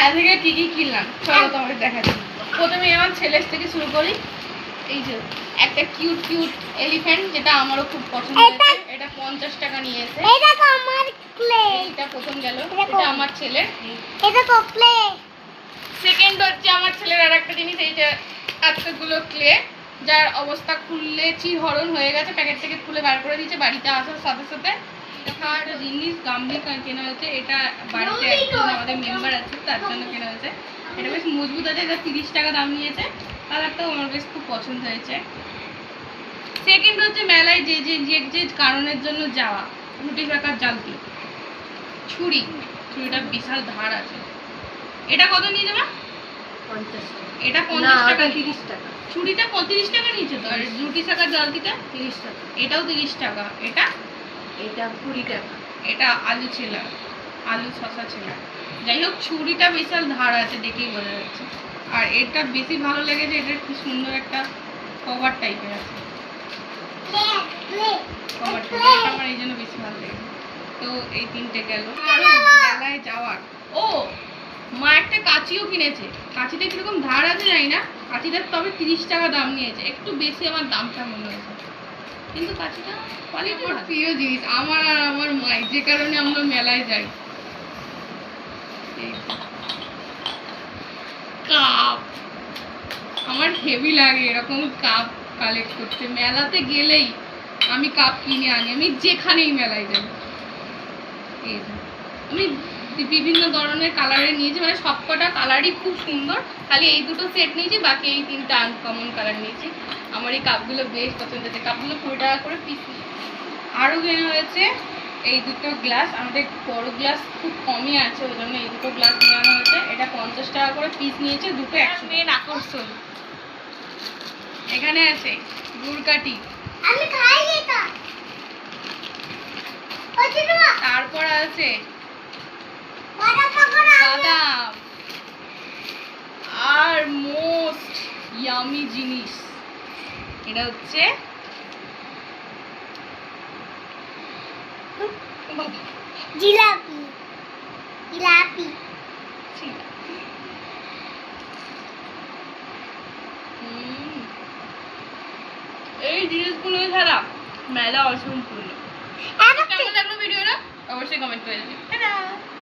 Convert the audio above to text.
মেলা থেকে কি কি কিনলাম চলো তোমাকে দেখাচ্ছি। প্রথমে আমার ছেলের থেকে শুরু করি। এই যে একটা কিউট কিউট এলিফ্যান্ট, যেটা আমারও খুব পছন্দ হয়েছে। এটা 50 টাকা নিয়েছে। এটা তো আমার ক্লে। এটা প্রথম গেল, এটা আমার ছেলের। এটা তো ক্লে। সেকেন্ড হচ্ছে আমার ছেলের আরেকটা জিনিস, এই যে এতগুলো ক্লে, যার অবস্থা খুললে চিরহরণ হয়ে গেছে। প্যাকেট থেকে খুলে বার করে দিয়েছে বাড়িতে আসার সাথে সাথে। একটা জিনিস গামলি কেনা হয়েছে, এটা বাড়িতে একজন আমাদের মেম্বার আছে তার জন্য কেনা হয়েছে। এটা বেশ মজবুত আছে, এটা 30 টাকা দাম নিয়েছে। কালারটাও আমার বেশ খুব পছন্দ হয়েছে। সেকেন্ড হচ্ছে মেলায় যে যে যে যে কারণের জন্য যাওয়া, রুটি কাটার জালতি, ছুরিটা বিশাল ধার আছে। এটা কত নিয়ে যাবা? 50 টাকা। এটা 50 টাকা, 30 টাকা। ছুরিটা 35 টাকা নিয়েছে তো। আর রুটি শাকার জালতিটা 30 টাকা। এটাও 30 টাকা। এটা 20 টাকা। এটা আলু ছেলা, আলু শসা ছেলা। যাই হোক, ছুরিটা বিশাল ধার আছে, দেখেই বোঝা যাচ্ছে। আর এটা বেশি ভালো লেগেছে, এটা কি সুন্দর একটা কভার টাইপের আছে। কভারটা আমার এই জন্য বেশি ভালো লেগেছে। তো এই তিনটে গেল। আরো মেলায় যাওয়ার, ও মা একটা কাঁচিও কিনেছে। কাঁচিটা কিরকম ধার আছে জানি না, কাঁচিটার তবে 30 টাকা দাম নিয়েছে। একটু বেশি আমার দামটা মনে হয়েছে, কিন্তু কাঁচিটা কোয়ালিটি আমার প্রিয় জিনিস, আমার আর আমার মায়ের, যে কারণে আমরা মেলায় যাই। কাপ আমার হেভি লাগে এরকম কাপ কালেক্ট করতে। মেলাতে গেলেই আমি কাপ কিনে আনি, আমি যেখানেই মেলায় যাই। এই যে আমি বিভিন্ন ধরনের কালারের নিয়েছি, মানে সবকটা কালারই খুব সুন্দর। খালি এই দুটো সেট নিয়েছি, বাকি এই তিনটা আনকমন কালার নিয়েছি। আমার এই কাপগুলো বেশ পছন্দ হয়েছে। কাপগুলো 20 টাকা করে পিস। আরও কেনা হয়েছে এই দুটো গ্লাস। আমাদের বড় গ্লাস খুব কমই আছে, ওই জন্য এই দুটো গ্লাস নেওয়া হয়েছে। এটা 50 টাকা করে পিস নিয়েছে, দুটো 100। মেন আকর্ষণ এখানে আছে গুড়কাঠি। আমি খাই এটা। তারপর আছে বাদাম। বাদাম। আর মোস্ট ইয়ামি জিনিস, এটা হচ্ছে জিলাপি। জিলাপি। এই জিনিসগুলো ছাড়া মেলা অসম্পূর্ণ। কেমন লাগলো ভিডিওটা অবশ্যই কমেন্ট করে জানাবেন। টাটা।